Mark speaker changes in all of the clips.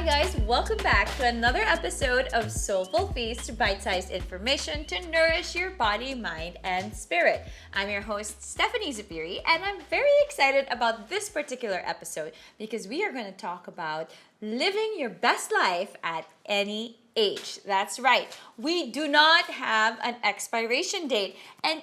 Speaker 1: Hi guys, welcome back to another episode of Soulful Feasts, bite-sized information to nourish your body, mind, and spirit. I'm your host, Stephanie Zubiri, and I'm very excited about this particular episode because we are going to talk about living your best life at any age. That's right. We do not have an expiration date. And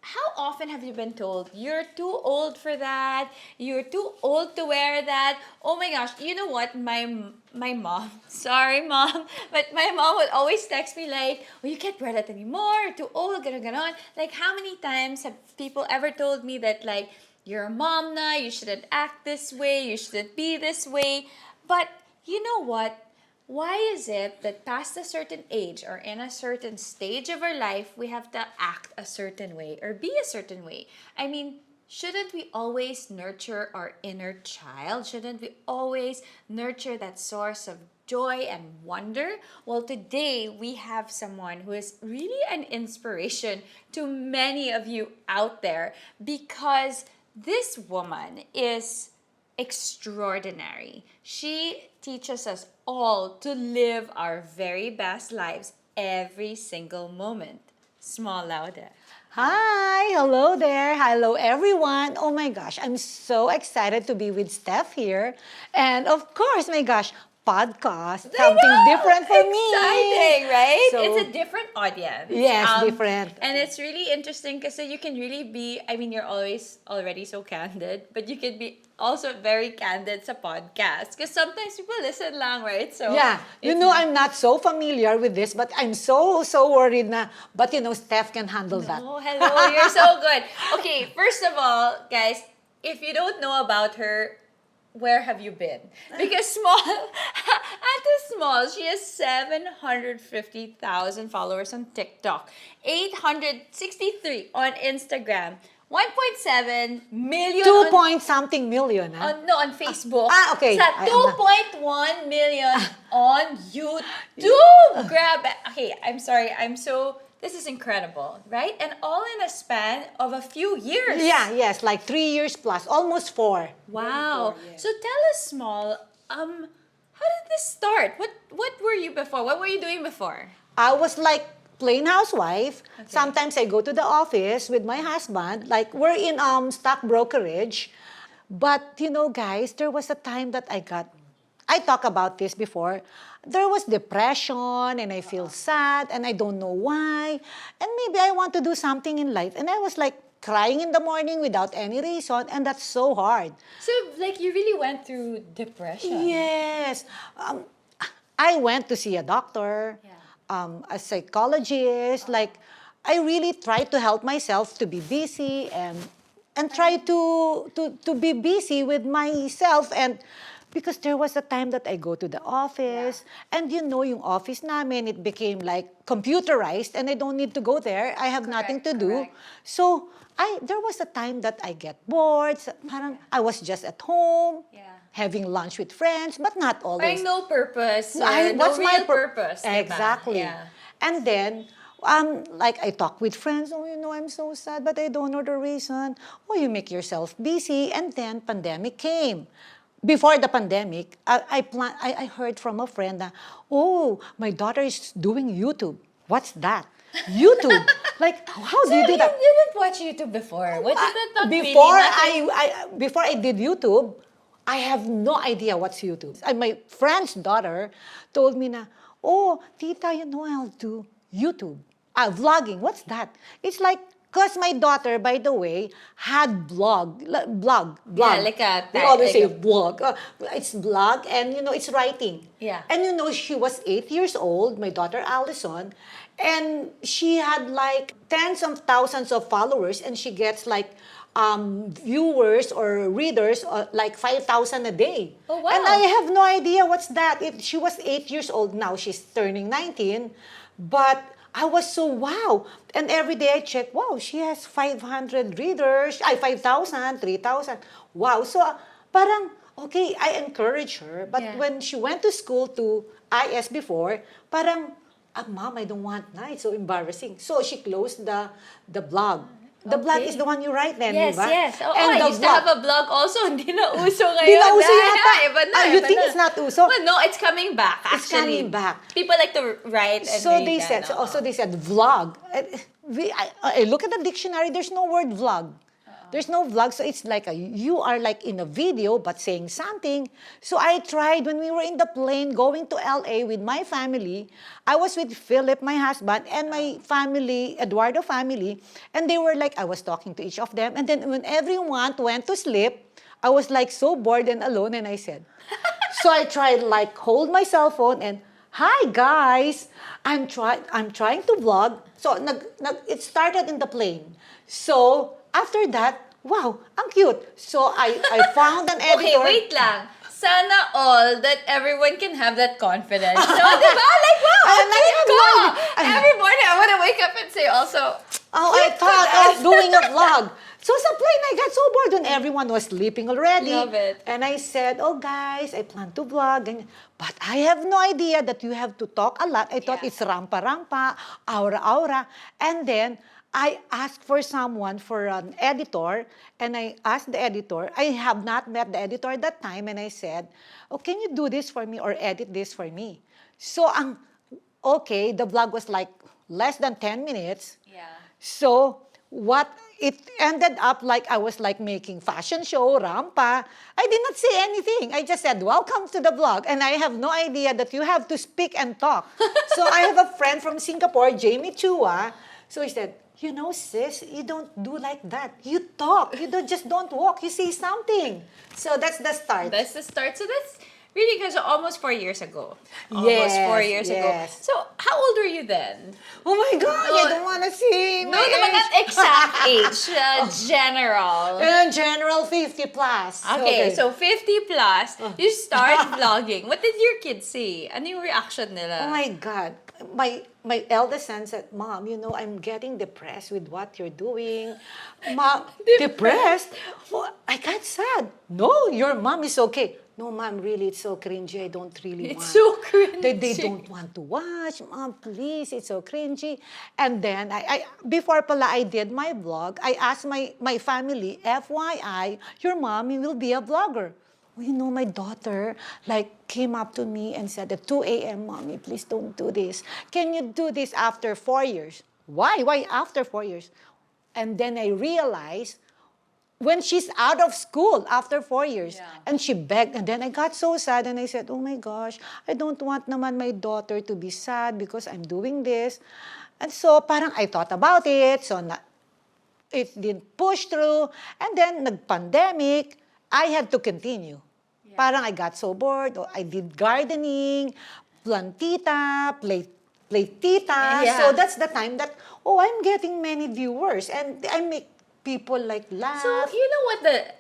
Speaker 1: how often have you been told you're too old for that? You're too old to wear that. Oh my gosh, you know what? My mom, sorry mom, but my mom would always text me like, "Oh, you can't wear that anymore. You're too old, ganon." Like, how many times have people ever told me that, like, you're a mom now, you shouldn't act this way, you shouldn't be this way. But you know what? Why is it that past a certain age or in a certain stage of our life, we have to act a certain way or be a certain way? I mean, shouldn't we always nurture our inner child? Shouldn't we always nurture that source of joy and wonder? Well, today we have someone who is really an inspiration to many of you out there because this woman is extraordinary. She teaches us all to live our very best lives every single moment. Small Laude.
Speaker 2: Hi, hello there. Hello, everyone. Oh my gosh, I'm so excited to be with Steph here. And of course, my gosh, podcast, something different for me.
Speaker 1: Exciting, right?
Speaker 2: So,
Speaker 1: it's a different audience.
Speaker 2: Yes, different.
Speaker 1: And it's really interesting because you can really be, I mean, you're always already so candid, but you can be also very candid sa podcast. Because sometimes people listen lang, right? So
Speaker 2: yeah, I'm not so familiar with this, but I'm so worried na. But Steph can handle that.
Speaker 1: Oh, hello. You're so good. Okay, first of all, guys, if you don't know about her, where have you been? Because Small, she has 750,000 followers on TikTok, 863 on Instagram, 1.7 million
Speaker 2: 2 point something million, huh?
Speaker 1: on Facebook.
Speaker 2: Okay.
Speaker 1: Sa 2.1 million on YouTube. Grab it. Okay, I'm sorry. This is incredible, right? And all in a span of a few years.
Speaker 2: Yeah, yes, like 3 years plus, almost 4.
Speaker 1: Wow.
Speaker 2: Yes.
Speaker 1: So tell us, Small, how did this start? What were you before? What were you doing before?
Speaker 2: I was like plain housewife.
Speaker 1: Okay.
Speaker 2: Sometimes I go to the office with my husband. Like we're in stock brokerage. But guys, there was a time that I talked about this before. There was depression and I feel sad and I don't know why. And maybe I want to do something in life. And I was like crying in the morning without any reason, and that's so hard.
Speaker 1: So, like, you really went through depression.
Speaker 2: Yes. I went to see a doctor, a psychologist. Like, I really tried to help myself to be busy and try to be busy with myself. And because there was a time that I go to the office, and yung office namin, it became like computerized, and I don't need to go there. I have nothing to do. So, there was a time that I get bored. Parang I was just at home, having lunch with friends, but not always.
Speaker 1: Like no purpose.
Speaker 2: What's
Speaker 1: no
Speaker 2: my
Speaker 1: real purpose.
Speaker 2: Exactly.
Speaker 1: Yeah.
Speaker 2: And then, like I talk with friends, I'm so sad, but I don't know the reason. Oh, you make yourself busy. And then pandemic came. Before the pandemic, I heard from a friend that, oh, my daughter is doing YouTube. What's that? YouTube. Like, how do you do that?
Speaker 1: You didn't watch YouTube before. What did that not
Speaker 2: Before I did YouTube, I have no idea what's YouTube. My friend's daughter told me na, oh, tita, I'll do YouTube. Vlogging, what's that? It's like, because my daughter, by the way, had blog.
Speaker 1: Yeah, like a...
Speaker 2: They always say blog. It's blog and, it's writing.
Speaker 1: Yeah.
Speaker 2: And, she was 8 years old, my daughter Allison, and she had like tens of thousands of followers, and she gets like viewers or readers like 5,000 a day.
Speaker 1: Oh, wow.
Speaker 2: And I have no idea what's that. She was 8 years old now. She's turning 19. But I was so wow. And every day I check, wow, she has 500 readers, 5,000, 3,000. Wow. So parang, okay, I encourage her. But when she went to school to IS before, parang, Mom, I don't want na. It's so embarrassing. So she closed the blog. The blog
Speaker 1: Okay.
Speaker 2: is the one you write then,
Speaker 1: Yes,
Speaker 2: di ba?
Speaker 1: yes. Oo,
Speaker 2: And
Speaker 1: I
Speaker 2: the
Speaker 1: used to have a blog also. Hindi na uso ngayon.
Speaker 2: Di na uso
Speaker 1: Ay,
Speaker 2: yata.
Speaker 1: Iba na,
Speaker 2: You
Speaker 1: iba
Speaker 2: think
Speaker 1: na.
Speaker 2: it's not uso?
Speaker 1: Well, no, it's coming back,
Speaker 2: It's
Speaker 1: actually.
Speaker 2: coming back.
Speaker 1: People like to write and
Speaker 2: So
Speaker 1: read
Speaker 2: they
Speaker 1: that,
Speaker 2: said,
Speaker 1: oo.
Speaker 2: so they said vlog. I look at the dictionary, there's no word vlog. There's no vlog, so it's like you are like in a video but saying something. So I tried when we were in the plane going to LA with my family. I was with Philip, my husband, and my family, Eduardo family, and they were like, I was talking to each of them. And then when everyone went to sleep, I was like so bored and alone, and I said, so I tried like hold my cell phone and, hi guys, I'm trying to vlog. So it started in the plane. So after that, wow, ang cute. So I found an editor.
Speaker 1: Okay, wait lang. Sana all that everyone can have that confidence. So, di ba? Like, wow,
Speaker 2: And
Speaker 1: ang
Speaker 2: I
Speaker 1: cute
Speaker 2: have
Speaker 1: ko.
Speaker 2: no idea.
Speaker 1: Every morning, I want to wake up and say also,
Speaker 2: Oh, I thought of doing a vlog. So sa plane, I got so bored when everyone was sleeping already.
Speaker 1: Love it.
Speaker 2: And I said, oh guys, I plan to vlog. But I have no idea that you have to talk a lot. I thought
Speaker 1: Yeah.
Speaker 2: it's rampa-rampa, aura-aura. And then I asked for someone, for an editor, and I asked the editor, I have not met the editor at that time, and I said, oh, can you do this for me or edit this for me? So, okay, the vlog was like less than 10 minutes.
Speaker 1: yeah.
Speaker 2: So, what it ended up like I was like making fashion show, rampa. I did not say anything. I just said, welcome to the vlog. And I have no idea that you have to speak and talk. So I have a friend from Singapore, Jamie Chua. So he said, you know, sis, you don't do like that. You talk. You just don't walk. You say something. So that's the start.
Speaker 1: That's the start. So that's really because almost 4 years ago. Almost 4 years ago.
Speaker 2: Yes.
Speaker 1: So, how old were you then?
Speaker 2: Oh my God,
Speaker 1: No,
Speaker 2: I don't want to see
Speaker 1: No,
Speaker 2: my
Speaker 1: naman
Speaker 2: age.
Speaker 1: not exact age. General.
Speaker 2: In general, 50 plus.
Speaker 1: Okay, so 50 plus, you start vlogging. What did your kids say? Ano yung reaction nila?
Speaker 2: Oh my God. My eldest son said, Mom, you know, I'm getting depressed with what you're doing. Mom, depressed? Oh, I got sad. No, your mom is okay. No, Mom, really, it's so cringy. I don't really want.
Speaker 1: It's so cringy.
Speaker 2: They don't want to watch. Mom, please, it's so cringy. And then, before pala I did my vlog, I asked my family, FYI, your mommy will be a vlogger. Well, you know, my daughter like came up to me and said at 2 a.m., Mommy, please don't do this. Can you do this after 4 years? Why? Why after 4 years? And then I realized when she's out of school after 4 years, and she begged, and then I got so sad, and I said, oh my gosh, I don't want naman my daughter to be sad because I'm doing this. And so parang I thought about it, so it didn't push through, and then nag-pandemic, I had to continue. Parang I got so bored, I did gardening, plantita, play tita.
Speaker 1: Yeah.
Speaker 2: So that's the time that, I'm getting many viewers, and I make people like laugh.
Speaker 1: So, you know what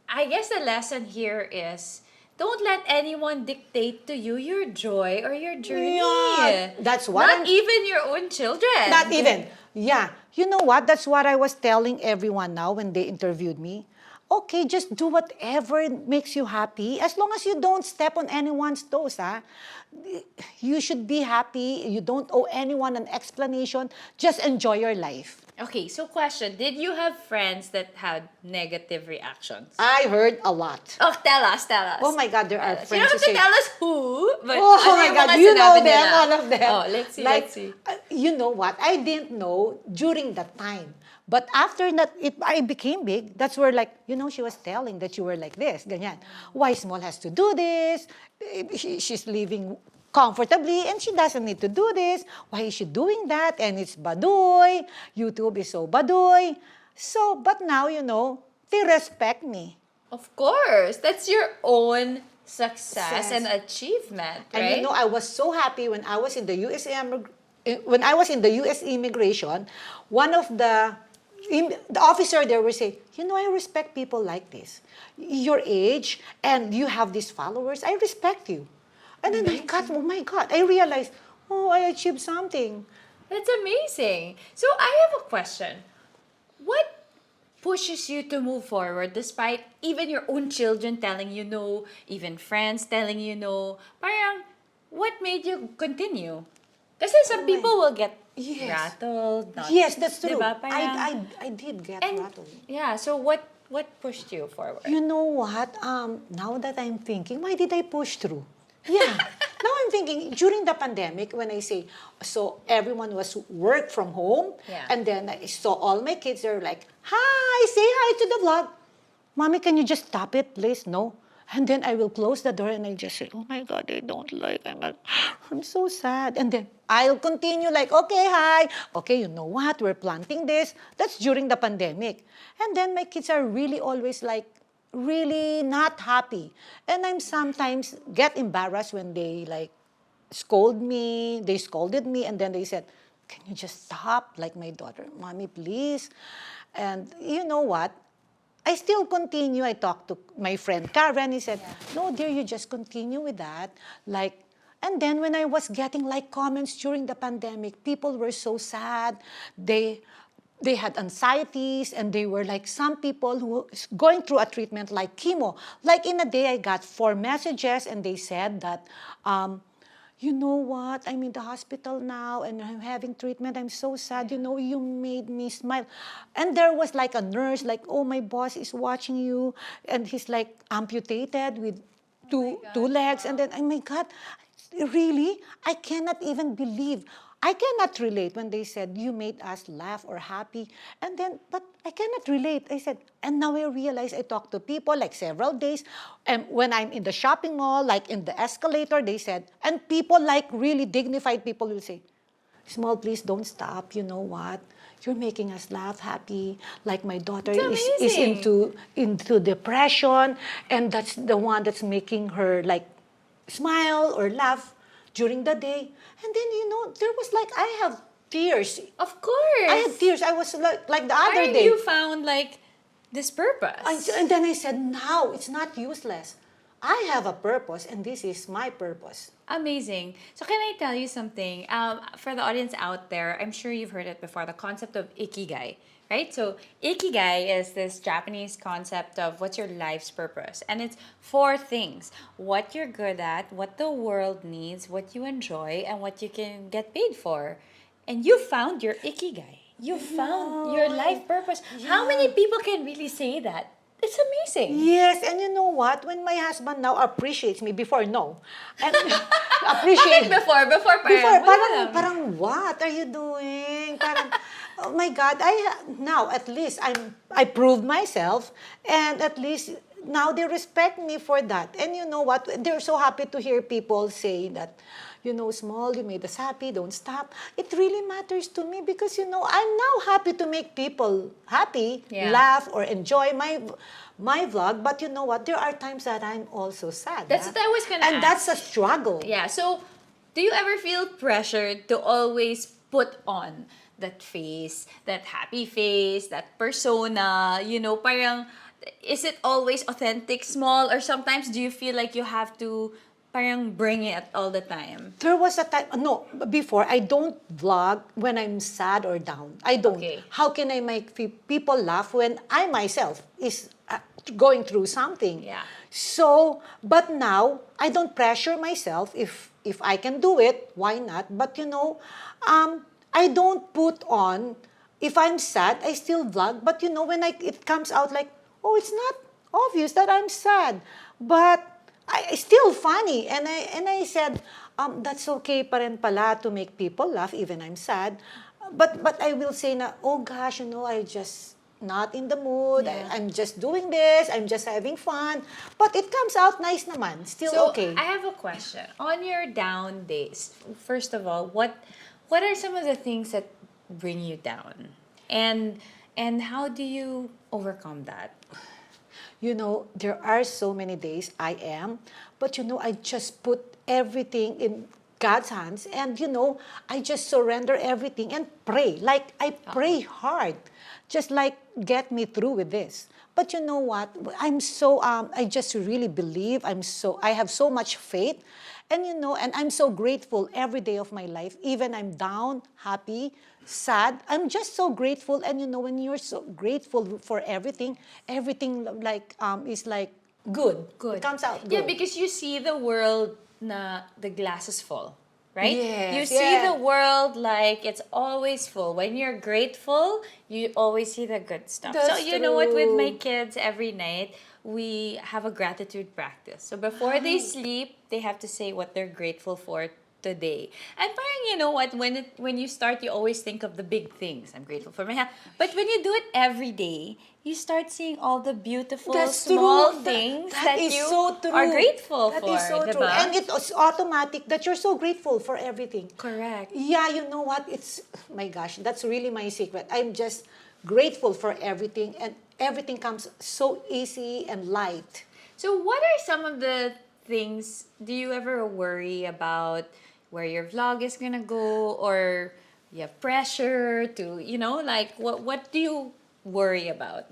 Speaker 1: I guess the lesson here is, don't let anyone dictate to you your joy or your journey.
Speaker 2: Yeah, that's what
Speaker 1: Not even your own children.
Speaker 2: Not even. Yeah. You know what? That's what I was telling everyone now when they interviewed me. Okay, just do whatever makes you happy. As long as you don't step on anyone's toes, you should be happy. You don't owe anyone an explanation. Just enjoy your life.
Speaker 1: Okay, so question. Did you have friends that had negative reactions?
Speaker 2: I heard a lot.
Speaker 1: Oh, tell us.
Speaker 2: Oh my God, there are
Speaker 1: You
Speaker 2: friends
Speaker 1: don't have
Speaker 2: who
Speaker 1: to
Speaker 2: say,
Speaker 1: tell us who, but
Speaker 2: oh
Speaker 1: ano
Speaker 2: my
Speaker 1: yung
Speaker 2: God,
Speaker 1: mga
Speaker 2: you know
Speaker 1: sinabi
Speaker 2: them,
Speaker 1: nila?
Speaker 2: all of them.
Speaker 1: Oh, let's see.
Speaker 2: You know what? I didn't know during that time. But after that, I became big. That's where she was telling that you were like this, ganyan. Why Small has to do this? She's living comfortably and she doesn't need to do this. Why is she doing that? And it's baduy. YouTube is so baduy. So, but now, they respect me.
Speaker 1: Of course. That's your own success and achievement, right?
Speaker 2: And I was so happy when I was in the US immigration, one of the officer there will say, I respect people like this. Your age, and you have these followers, I respect you. And then oh my God, I realized, I achieved something.
Speaker 1: That's amazing. So I have a question. What pushes you to move forward despite even your own children telling you no, even friends telling you no? Parang, what made you continue? Kasi some people will get
Speaker 2: Yes.
Speaker 1: rattled? Not,
Speaker 2: Yes, that's true.
Speaker 1: Diba? Parang,
Speaker 2: I did get
Speaker 1: and
Speaker 2: rattled.
Speaker 1: yeah, so what pushed you forward?
Speaker 2: You know what? Now that I'm thinking, why did I push through? Yeah. Now I'm thinking, during the pandemic, when I say, so everyone was work from home,
Speaker 1: Yeah.
Speaker 2: and then I saw all my kids, they're like, hi, say hi to the vlog. Mommy, can you just stop it, please? No. And then I will close the door and I just say, oh my God, I don't like, I'm so sad. And then I'll continue like, okay, hi. Okay, you know what? We're planting this. That's during the pandemic. And then my kids are really always like, really not happy. And I'm sometimes get embarrassed when they like they scolded me, and then they said, can you just stop? Like my daughter, mommy, please. And you know what? I still continue. I talked to my friend Karen. He said, no, dear, you just continue with that. Like, and then when I was getting like comments during the pandemic, people were so sad. They had anxieties, and they were like some people who is going through a treatment like chemo. Like in a day, I got 4 messages, and they said that, you know what, I'm in the hospital now and I'm having treatment. I'm so sad. You know, you made me smile. And there was like a nurse, like, oh, my boss is watching you. And he's like amputated with two legs. And then, oh my God, really? I cannot even believe. I cannot relate when they said, you made us laugh or happy. And then, but I cannot relate. I said, and now I realize I talk to people like several days. And when I'm in the shopping mall, like in the escalator, they said, and people like really dignified people will say, Small, please don't stop. You know what? You're making us laugh, happy. Like my daughter is
Speaker 1: amazing.
Speaker 2: into depression, and that's the one that's making her like smile or laugh during the day. And then there was like I have tears.
Speaker 1: Of
Speaker 2: I had
Speaker 1: course.
Speaker 2: tears. I was like the other
Speaker 1: Parang
Speaker 2: day.
Speaker 1: you found like this purpose.
Speaker 2: And then I said, now it's not useless. I have a purpose, and this is my purpose.
Speaker 1: Amazing. So can I tell you something? For the audience out there, I'm sure you've heard it before, the concept of ikigai, right? So ikigai is this Japanese concept of what's your life's purpose. And it's 4 things: what you're good at, what the world needs, what you enjoy, and what you can get paid for. And you found your ikigai. You found your life purpose. How many people can really say that? It's amazing.
Speaker 2: Yes, and you know what? When my husband now appreciates me, before no, and
Speaker 1: Bakit
Speaker 2: appreciate
Speaker 1: before
Speaker 2: before
Speaker 1: parang, wala
Speaker 2: parang
Speaker 1: lang.
Speaker 2: parang what are you doing? Parang oh my God, now at least I proved myself, and at least now they respect me for that. And you know what? They're so happy to hear people say that, Small, you made us happy, don't stop. It really matters to me because, I'm now happy to make people happy,
Speaker 1: Yeah.
Speaker 2: laugh, or enjoy my vlog. But you know what? There are times that I'm also sad.
Speaker 1: That's
Speaker 2: ah.
Speaker 1: what I was gonna
Speaker 2: And that's a
Speaker 1: ask.
Speaker 2: struggle.
Speaker 1: Yeah. So, do you ever feel pressured to always put on that face, that happy face, that persona? Parang, is it always authentic, small, or sometimes do you feel like you have to parang bring it all the time?
Speaker 2: There was a time, no, before, I don't vlog when I'm sad or down. I don't.
Speaker 1: Okay.
Speaker 2: How can I make people laugh when I myself is going through something?
Speaker 1: Yeah.
Speaker 2: So, but now, I don't pressure myself. If I can do it, why not? But I don't put on, if I'm sad, I still vlog. But when it comes out like, oh, it's not obvious that I'm sad. But it's still funny. And I said, that's okay pa rin pala to make people laugh, even I'm sad. But I will say na, oh gosh, I just not in the mood.
Speaker 1: Yeah.
Speaker 2: I'm just doing this. I'm just having fun. But it comes out nice naman. Still
Speaker 1: So
Speaker 2: okay.
Speaker 1: I have a question. On your down days, first of all, what are some of the things that bring you down? And how do you overcome that?
Speaker 2: There are so many days I am, but I just put everything in God's hands, and I just surrender everything and pray. Like I pray hard, just like get me through with this. But you know what? I just really believe. I have so much faith, and I'm so grateful every day of my life. Even I'm down, happy, sad. I'm just so grateful. And when you're so grateful for everything like is like good.
Speaker 1: Good.
Speaker 2: It comes out
Speaker 1: Yeah,
Speaker 2: good.
Speaker 1: because you see the world na the glass is full. right?
Speaker 2: Yes,
Speaker 1: You see
Speaker 2: yeah.
Speaker 1: the world like it's always full. When you're grateful, you always see the good stuff. So
Speaker 2: That's
Speaker 1: you know what, with my
Speaker 2: true.
Speaker 1: kids every night, we have a gratitude practice. So before they sleep, they have to say what they're grateful for today. And parang you know what, when you start, you always think of the big things. I'm grateful for my health. But when you do it every day, you start seeing all the beautiful
Speaker 2: That's
Speaker 1: small
Speaker 2: true.
Speaker 1: things
Speaker 2: That
Speaker 1: that
Speaker 2: is
Speaker 1: you
Speaker 2: so
Speaker 1: are
Speaker 2: true.
Speaker 1: grateful
Speaker 2: That
Speaker 1: for,
Speaker 2: is so true.
Speaker 1: diba?
Speaker 2: And it's automatic that you're so grateful for everything.
Speaker 1: Correct.
Speaker 2: Yeah, you know what? My gosh, that's really my secret. I'm just grateful for everything, and everything comes so easy and light.
Speaker 1: So, what are some of the things do you ever worry about where your vlog is gonna go, or you have pressure to, like what do you worry about?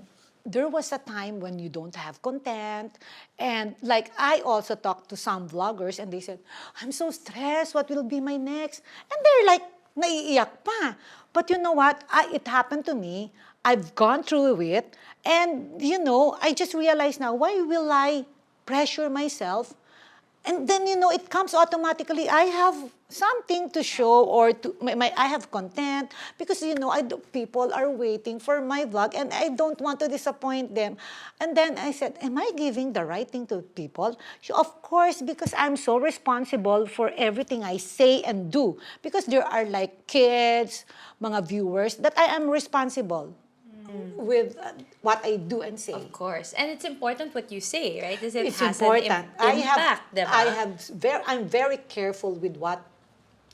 Speaker 2: There was a time when you don't have content, and like I also talked to some vloggers and they said, I'm so stressed, what will be my next? And they're like naiiyak pa. But you know what, it happened to me. I've gone through it, and I just realized now, why will I pressure myself? And then it comes automatically. I have something to show, or I have content, because people are waiting for my vlog and I don't want to disappoint them. And then I said, am I giving the right thing to people? So of course, because I'm so responsible for everything I say and do, because there are like kids, mga viewers, that I am responsible with what I do and say.
Speaker 1: Of course. And it's important what you say, right? Because it
Speaker 2: It's
Speaker 1: has an
Speaker 2: important.
Speaker 1: impact, diba?
Speaker 2: I'm very careful with what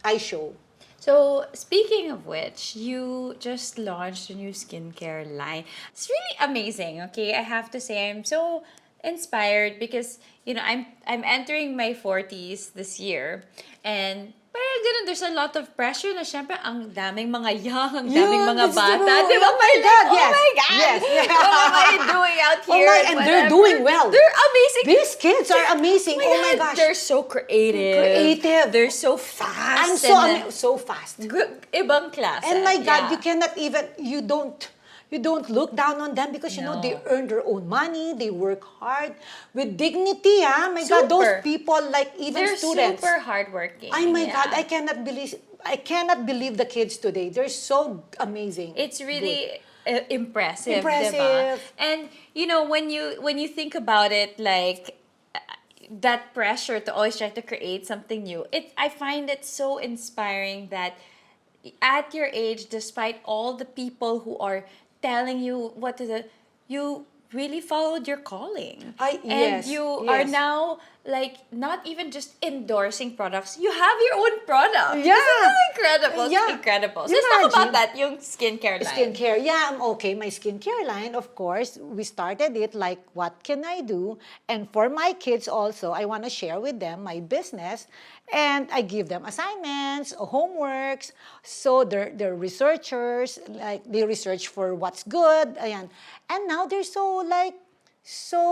Speaker 2: I show.
Speaker 1: So, speaking of which, you just launched a new skincare line. It's really amazing, okay? I have to say I'm so inspired because, I'm entering my 40s this year, and parang ganun, there's a lot of pressure na syempre ang daming mga young, ang daming
Speaker 2: Yeah,
Speaker 1: mga
Speaker 2: that's
Speaker 1: bata.
Speaker 2: true.
Speaker 1: Di ba?
Speaker 2: Oh my
Speaker 1: Like,
Speaker 2: God,
Speaker 1: oh
Speaker 2: yes.
Speaker 1: my God!
Speaker 2: Yes, yeah.
Speaker 1: What am I doing out
Speaker 2: Oh
Speaker 1: here?
Speaker 2: my, and they're doing well.
Speaker 1: They're amazing.
Speaker 2: These kids are amazing. Oh my gosh.
Speaker 1: They're so creative.
Speaker 2: Creative.
Speaker 1: They're so fast.
Speaker 2: I'm so
Speaker 1: and,
Speaker 2: so fast.
Speaker 1: ibang klase.
Speaker 2: And my God,
Speaker 1: Yeah.
Speaker 2: you cannot even, you don't look down on them, because
Speaker 1: No.
Speaker 2: they earn their own money, they work hard with dignity. My God, those
Speaker 1: Super.
Speaker 2: people, like even
Speaker 1: They're
Speaker 2: students.
Speaker 1: super hardworking.
Speaker 2: Oh my
Speaker 1: Yeah.
Speaker 2: God, I cannot believe the kids today. They're so amazing.
Speaker 1: It's really impressive,
Speaker 2: Impressive.
Speaker 1: diba? And when you think about it, like that pressure to always try to create something new, I find it so inspiring that at your age, despite all the people who are telling you what to do, you really followed your calling. And
Speaker 2: Yes,
Speaker 1: you are
Speaker 2: yes.
Speaker 1: now like not even just endorsing products, you have your own product.
Speaker 2: Yeah.
Speaker 1: Isn't that incredible?
Speaker 2: Yeah.
Speaker 1: It's incredible. So let's talk
Speaker 2: Imagine.
Speaker 1: about that, yung skincare line.
Speaker 2: Skincare, yeah, okay. My skincare line, of course, we started it like, what can I do? And for my kids also, I want to share with them my business, and I give them assignments, homeworks. So they're researchers, like they research for what's good, ayan. And now they're so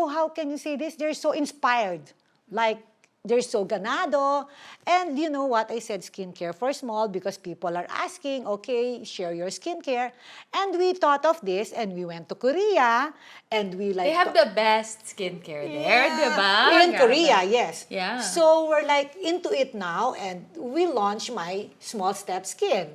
Speaker 2: how can you say this? They're so inspired, like. They're so ganado. And you know what? I said skincare for small because people are asking, okay, share your skincare. And we thought of this and we went to Korea and we like...
Speaker 1: They have the best skincare there, diba?
Speaker 2: In
Speaker 1: Grabe.
Speaker 2: Korea, yes.
Speaker 1: Yeah.
Speaker 2: So we're like into it now, and we launched my Small Step Skin.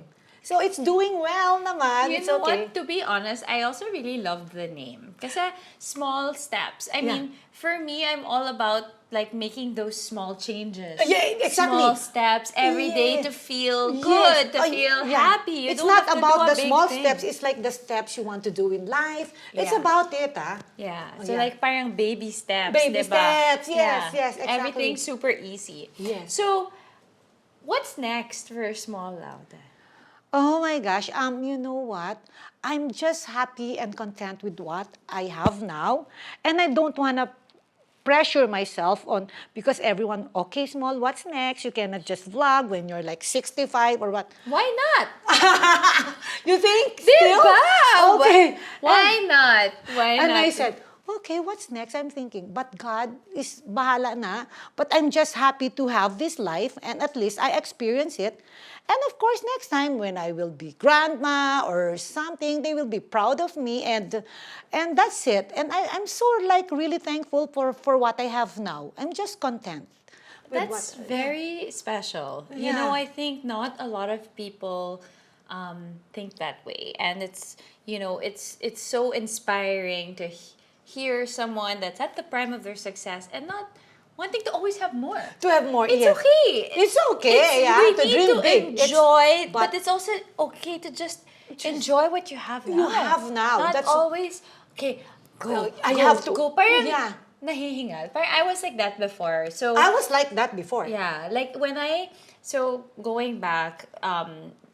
Speaker 2: So it's doing well naman.
Speaker 1: You
Speaker 2: It's
Speaker 1: know
Speaker 2: okay.
Speaker 1: what? To be honest, I also really love the name. Kasi small steps. I
Speaker 2: Yeah.
Speaker 1: mean, for me, I'm all about like making those small changes.
Speaker 2: Yeah, exactly.
Speaker 1: Small steps every day
Speaker 2: Yeah.
Speaker 1: to feel
Speaker 2: Yes.
Speaker 1: good, to feel
Speaker 2: Yeah.
Speaker 1: happy. You
Speaker 2: It's
Speaker 1: don't
Speaker 2: not
Speaker 1: have to
Speaker 2: about
Speaker 1: do a
Speaker 2: the
Speaker 1: big
Speaker 2: small
Speaker 1: thing.
Speaker 2: steps. It's like the steps you want to do in life. It's
Speaker 1: Yeah.
Speaker 2: about it,
Speaker 1: Yeah.
Speaker 2: Oh,
Speaker 1: So
Speaker 2: yeah.
Speaker 1: like parang baby steps,
Speaker 2: Baby
Speaker 1: diba?
Speaker 2: steps. Yes, yes, exactly.
Speaker 1: Everything's super easy.
Speaker 2: Yes.
Speaker 1: So, what's next for Small Laude?
Speaker 2: Oh my gosh, you know what? I'm just happy and content with what I have now. And I don't want to pressure myself on, because everyone, okay, Small, what's next? You cannot just vlog when you're like 65 or what.
Speaker 1: Why not?
Speaker 2: You think?
Speaker 1: Diba?
Speaker 2: Still? Okay.
Speaker 1: Why not? Why
Speaker 2: And
Speaker 1: not?
Speaker 2: I said, okay, what's next? I'm thinking, but God is bahala na. But I'm just happy to have this life, and at least I experience it. And of course, next time when I will be grandma or something, they will be proud of me, and that's it. And I'm so like really thankful for what I have now. I'm just content.
Speaker 1: That's very special. You know, I think not a lot of people think that way, and it's it's so inspiring to hear someone that's at the prime of their success and not wanting to always have more.
Speaker 2: To have more,
Speaker 1: It's
Speaker 2: yes.
Speaker 1: okay.
Speaker 2: It's okay, yeah,
Speaker 1: We
Speaker 2: to
Speaker 1: need
Speaker 2: dream
Speaker 1: to
Speaker 2: big.
Speaker 1: enjoy,
Speaker 2: but
Speaker 1: but it's also okay to just enjoy what you have now.
Speaker 2: You have now.
Speaker 1: Not
Speaker 2: That's
Speaker 1: always, okay,
Speaker 2: Well,
Speaker 1: go,
Speaker 2: I
Speaker 1: go,
Speaker 2: have to-
Speaker 1: go. Parang
Speaker 2: yeah.
Speaker 1: nahihingal. Parang I was like that before. So,
Speaker 2: I was like that before.
Speaker 1: yeah, like so going back,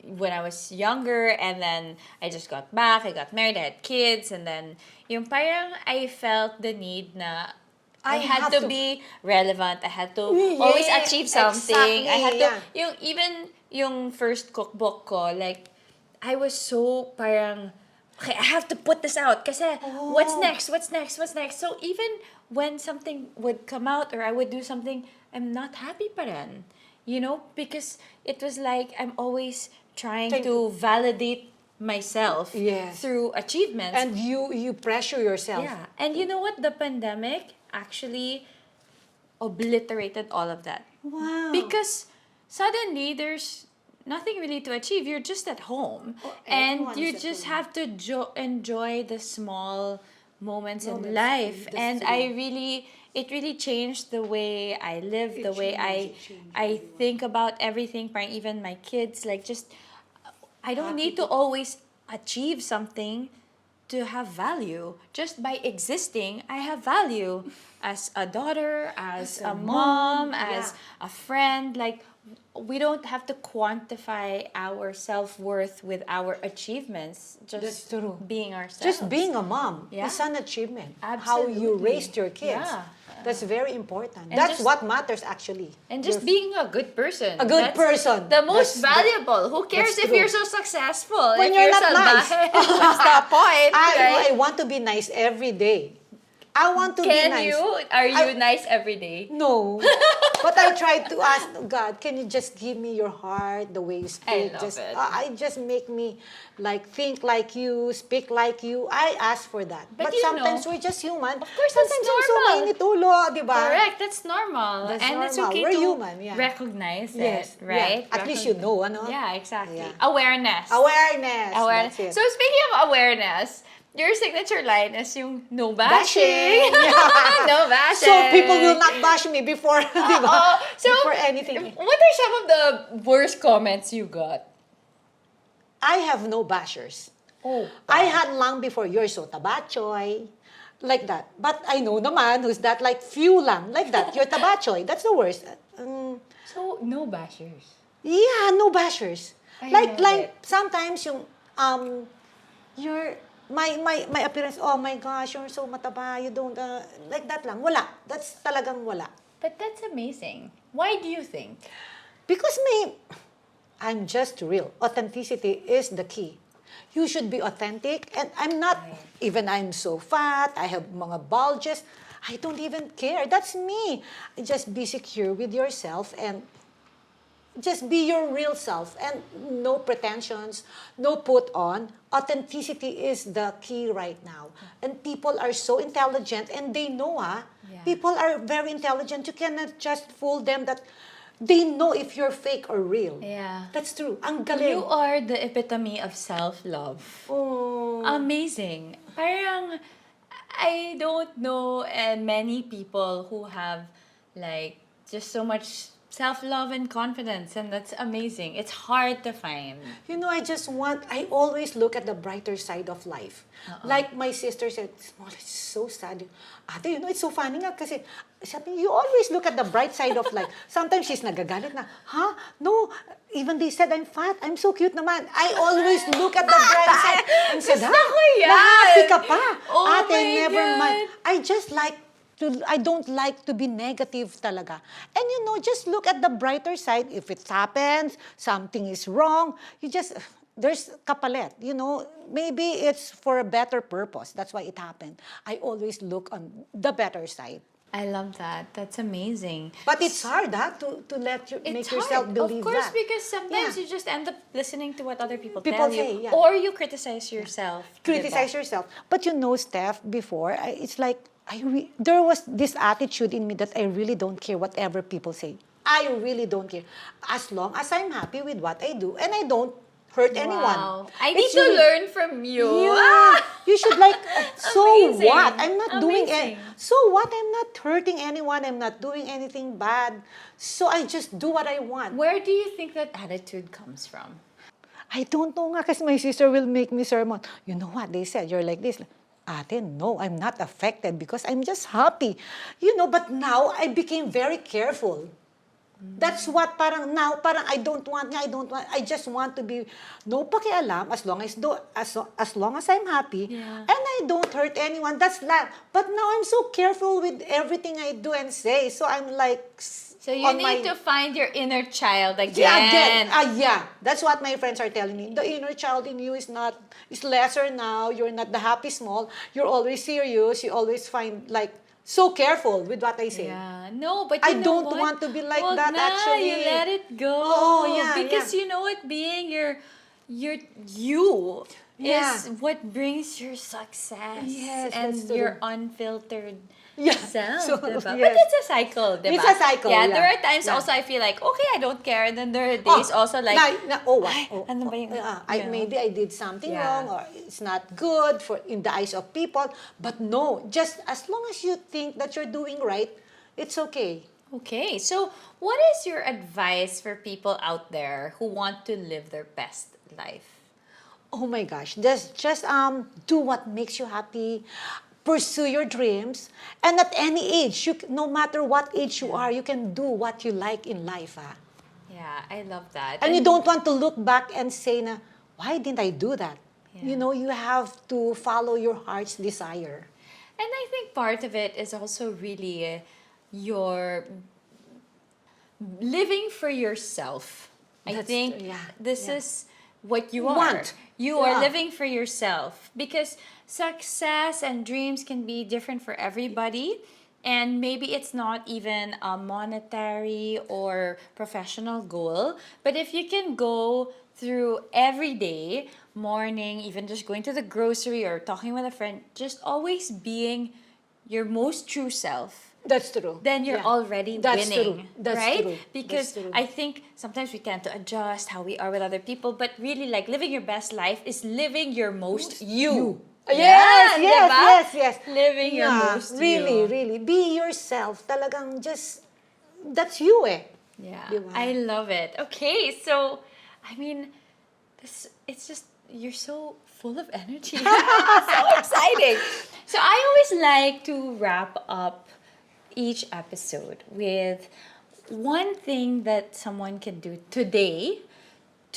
Speaker 1: when I was younger, and then I just got back, I got married, I had kids, and then yung parang I felt the need na I had
Speaker 2: have
Speaker 1: to
Speaker 2: to-
Speaker 1: be relevant. I had to
Speaker 2: Yeah,
Speaker 1: always achieve something.
Speaker 2: exactly,
Speaker 1: I had to,
Speaker 2: yeah.
Speaker 1: yung first cookbook ko, like, I was so parang, okay, I have to put this out. Kasi, what's next? What's next? What's next? So, even when something would come out or I would do something, I'm not happy pa rin. You know? Because it was like, I'm always trying to validate myself
Speaker 2: Yes.
Speaker 1: through achievements.
Speaker 2: And you pressure yourself.
Speaker 1: Yeah. And you know what? The pandemic actually obliterated all of that.
Speaker 2: Wow.
Speaker 1: Because suddenly there's nothing really to achieve. You're just at home. And
Speaker 2: everyone
Speaker 1: you
Speaker 2: is at
Speaker 1: just
Speaker 2: home.
Speaker 1: have to enjoy the small moments in
Speaker 2: Moments,
Speaker 1: life.
Speaker 2: that's
Speaker 1: And
Speaker 2: true.
Speaker 1: it really changed the way I live, the way
Speaker 2: changed
Speaker 1: I think about everything, parang even my kids, like just I don't need to always achieve something to have value. Just by existing, I have value as a daughter, as a mom, as a friend. Like, we don't have to quantify our self-worth with our achievements. Just
Speaker 2: That's true.
Speaker 1: being ourselves.
Speaker 2: Just being a mom
Speaker 1: Yeah.
Speaker 2: is an achievement. How you
Speaker 1: Absolutely.
Speaker 2: raised your kids.
Speaker 1: Yeah.
Speaker 2: That's very important.
Speaker 1: And
Speaker 2: That's
Speaker 1: just-
Speaker 2: what matters actually.
Speaker 1: And just being a good person.
Speaker 2: A good person.
Speaker 1: The most
Speaker 2: That's-
Speaker 1: valuable. Who cares
Speaker 2: that's
Speaker 1: if
Speaker 2: true.
Speaker 1: you're so successful?
Speaker 2: When
Speaker 1: if
Speaker 2: you're not
Speaker 1: salbahe,
Speaker 2: nice.
Speaker 1: what's the point, right?
Speaker 2: I want to be nice every day. I want to be
Speaker 1: Can
Speaker 2: nice.
Speaker 1: you? Are you nice every day?
Speaker 2: No. But I try to ask God, can you just give me your heart, the way you speak?
Speaker 1: love
Speaker 2: just,
Speaker 1: it.
Speaker 2: I just make me like think like you, speak like you. I ask for that.
Speaker 1: But
Speaker 2: But
Speaker 1: you
Speaker 2: sometimes
Speaker 1: know,
Speaker 2: we're just human.
Speaker 1: of course, that's
Speaker 2: sometimes I'm so
Speaker 1: normal.
Speaker 2: mainit ulo, di ba?
Speaker 1: Correct. That's normal.
Speaker 2: That's
Speaker 1: and it's
Speaker 2: normal.
Speaker 1: okay
Speaker 2: We're
Speaker 1: to
Speaker 2: human, yeah.
Speaker 1: recognize
Speaker 2: Yes,
Speaker 1: it, right?
Speaker 2: yeah. At least you know, ano?
Speaker 1: Yeah, exactly.
Speaker 2: Yeah.
Speaker 1: Awareness.
Speaker 2: Awareness.
Speaker 1: Awareness.
Speaker 2: That's it.
Speaker 1: So speaking of awareness, your signature line is yung no bashing.
Speaker 2: Bashing.
Speaker 1: No bashing.
Speaker 2: So people will not bash me before, di ba?
Speaker 1: So,
Speaker 2: Before anything.
Speaker 1: what are some of the worst comments you got?
Speaker 2: I have no bashers.
Speaker 1: Oh.
Speaker 2: I had long before, you're so tabachoy. Like that. But I know naman who's that, like few lang. Like that, you're tabachoy. That's the worst.
Speaker 1: So, no bashers.
Speaker 2: Yeah, no bashers.
Speaker 1: I
Speaker 2: like
Speaker 1: love it.
Speaker 2: sometimes yung your my appearance, oh my gosh, you're so mataba, you don't like that lang. Wala. That's talagang wala.
Speaker 1: But that's amazing. Why do you think?
Speaker 2: Because I'm just real. Authenticity is the key. You should be authentic, and I'm not, even I'm so fat, I have mga bulges, I don't even care. That's me. Just be secure with yourself and just be your real self and no pretensions, no put on. Authenticity is the key right now. And people are so intelligent and they know,
Speaker 1: Yeah.
Speaker 2: people are very intelligent. You cannot just fool them that they know if you're fake or real.
Speaker 1: Yeah.
Speaker 2: That's true. Ang galing.
Speaker 1: You are the epitome of self-love.
Speaker 2: Oh.
Speaker 1: Amazing. Parang, I don't know many people who have like just so much self-love and confidence, and that's amazing. It's hard to find.
Speaker 2: You know, I always look at the brighter side of life. Like my sister said, Small, it's so sad. Ate, you know, it's so funny nga kasi, sabi, you always look at the bright side of life. Sometimes she's nagagalit na, no, even they said I'm fat, I'm so cute naman. I always look at the bright side and said,
Speaker 1: Gusto ko yan.
Speaker 2: na-happy ka pa.
Speaker 1: Oh
Speaker 2: Ate,
Speaker 1: my
Speaker 2: never
Speaker 1: God.
Speaker 2: mind. I don't like to be negative talaga. And you know, just look at the brighter side. If it happens, something is wrong, there's kapalit. You know, maybe it's for a better purpose. That's why it happened. I always look on the better side.
Speaker 1: I love that. That's amazing.
Speaker 2: But it's hard, to let you make yourself believe
Speaker 1: of course,
Speaker 2: that.
Speaker 1: because sometimes
Speaker 2: Yeah.
Speaker 1: you just end up listening to what other people
Speaker 2: People
Speaker 1: tell
Speaker 2: say,
Speaker 1: you,
Speaker 2: yeah.
Speaker 1: or you criticize yourself.
Speaker 2: Criticize
Speaker 1: diba?
Speaker 2: yourself. But you know, Steph, before, it's like, there was this attitude in me that I really don't care whatever people say. I really don't care. As long as I'm happy with what I do and I don't hurt anyone.
Speaker 1: Wow. I need
Speaker 2: It's
Speaker 1: to
Speaker 2: really-
Speaker 1: learn from you.
Speaker 2: Yeah, you should like, so
Speaker 1: Amazing.
Speaker 2: what? I'm not doing
Speaker 1: Amazing.
Speaker 2: so what? I'm not hurting anyone. I'm not doing anything bad. So I just do what I want.
Speaker 1: Where do you think that attitude comes from?
Speaker 2: I don't know nga kasi my sister will make me sermon. You know what they said? You're like this. Ate, no, I'm not affected because I'm just happy. But now I became very careful. That's what parang I just want to be no pakialam as long as I'm happy
Speaker 1: Yeah.
Speaker 2: and I don't hurt anyone. That's that. But now I'm so careful with everything I do and say. So I'm like
Speaker 1: So you need to find your inner child
Speaker 2: yeah,
Speaker 1: again.
Speaker 2: yeah. That's what my friends are telling me. The inner child in you is lesser now. You're not the happy small. You're always serious. You always find like so careful with what I say.
Speaker 1: Yeah, no, but
Speaker 2: I
Speaker 1: you know
Speaker 2: don't
Speaker 1: what?
Speaker 2: want to be like
Speaker 1: Wag
Speaker 2: that,
Speaker 1: na,
Speaker 2: actually.
Speaker 1: You let it go.
Speaker 2: Oh, yeah,
Speaker 1: because
Speaker 2: yeah.
Speaker 1: you know what, being your you
Speaker 2: Yeah.
Speaker 1: is what brings your success.
Speaker 2: Yes,
Speaker 1: and
Speaker 2: that's true.
Speaker 1: your unfiltered
Speaker 2: Yeah.
Speaker 1: self,
Speaker 2: So,
Speaker 1: diba? But
Speaker 2: yes.
Speaker 1: it's a cycle, diba?
Speaker 2: It's a cycle,
Speaker 1: Yeah,
Speaker 2: yeah.
Speaker 1: there are times
Speaker 2: Yeah.
Speaker 1: also I feel like, okay, I don't care. And then there are days also like,
Speaker 2: what?
Speaker 1: "Ay, ano ba yung-" Yeah.
Speaker 2: Maybe I did something
Speaker 1: Yeah.
Speaker 2: wrong or it's not good in the eyes of people. But no, just as long as you think that you're doing right, it's okay.
Speaker 1: Okay, so what is your advice for people out there who want to live their best life?
Speaker 2: Oh my gosh, just do what makes you happy. Pursue your dreams, and at any age, no matter what age you are, you can do what you like in life.
Speaker 1: Yeah, I love that.
Speaker 2: And you don't want to look back and say, na, why didn't I do that?
Speaker 1: Yeah.
Speaker 2: You have to follow your heart's desire.
Speaker 1: And I think part of it is also really your living for yourself. I think this is what you are. You are living for yourself because success and dreams can be different for everybody. And maybe it's not even a monetary or professional goal. But if you can go through every day, morning, even just going to the grocery or talking with a friend, just always being your most true self,
Speaker 2: That's true.
Speaker 1: then you're already
Speaker 2: That's
Speaker 1: winning.
Speaker 2: true. That's
Speaker 1: right?
Speaker 2: true.
Speaker 1: Because
Speaker 2: That's true.
Speaker 1: I think sometimes we tend to adjust how we are with other people, but really like living your best life is living your most you.
Speaker 2: Yes,
Speaker 1: diba?
Speaker 2: yes.
Speaker 1: Living your most you.
Speaker 2: Really. Be yourself. Talagang just, that's you eh.
Speaker 1: Yeah,
Speaker 2: Diba?
Speaker 1: I love it. Okay, so I mean, it's just you're so full of energy. So exciting. So I always like to wrap up each episode with one thing that someone can do today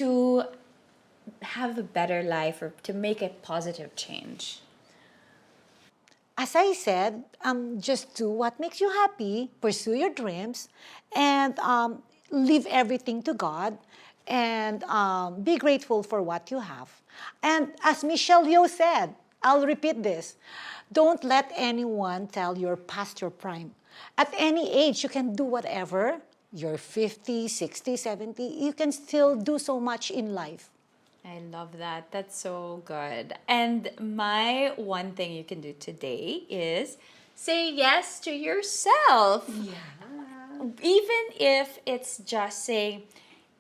Speaker 1: to have a better life or to make a positive change.
Speaker 2: As I said, just do what makes you happy, pursue your dreams, and leave everything to God, and be grateful for what you have. And as Michelle Yeoh said, I'll repeat this, don't let anyone tell you're past your prime. At any age, you can do whatever. You're 50, 60, 70, you can still do so much in life.
Speaker 1: I love that. That's so good. And my one thing you can do today is say yes to yourself.
Speaker 2: Yeah.
Speaker 1: Even if it's just saying,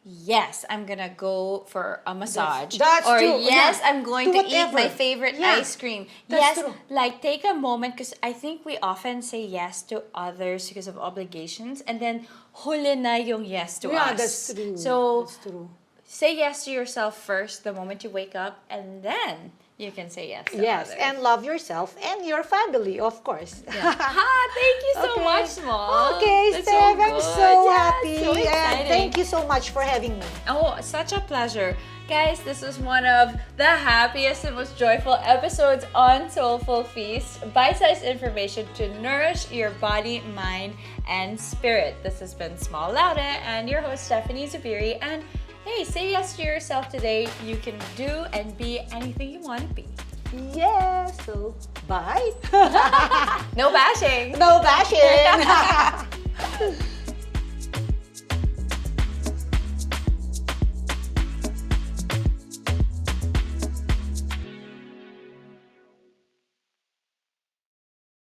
Speaker 1: yes, I'm gonna go for a massage.
Speaker 2: That's
Speaker 1: or
Speaker 2: true.
Speaker 1: yes,
Speaker 2: Yeah.
Speaker 1: I'm going
Speaker 2: Do
Speaker 1: to eat my
Speaker 2: whatever.
Speaker 1: favorite
Speaker 2: Yeah.
Speaker 1: ice cream.
Speaker 2: That's
Speaker 1: yes,
Speaker 2: true.
Speaker 1: like take a moment because I think we often say yes to others because of obligations and then huli na yung yes to
Speaker 2: Yeah,
Speaker 1: us.
Speaker 2: that's true.
Speaker 1: So
Speaker 2: That's true.
Speaker 1: say yes to yourself first the moment you wake up and then you can say yes to
Speaker 2: Yes,
Speaker 1: others.
Speaker 2: and love yourself and your family, of course.
Speaker 1: Yeah. Thank you so
Speaker 2: Okay.
Speaker 1: much, Mom.
Speaker 2: Okay,
Speaker 1: That's
Speaker 2: Steph, I'm
Speaker 1: good.
Speaker 2: so
Speaker 1: Yeah,
Speaker 2: happy.
Speaker 1: so
Speaker 2: And
Speaker 1: exciting.
Speaker 2: thank you so much for having me.
Speaker 1: Oh, such a pleasure. Guys, this was one of the happiest and most joyful episodes on Soulful Feasts. Bite-sized information to nourish your body, mind, and spirit. This has been Small Laude and your host, Stephanie Zubiri. And hey, say yes to yourself today. You can do and be anything you want to be.
Speaker 2: Yes, so bye.
Speaker 1: No bashing.
Speaker 2: No bashing.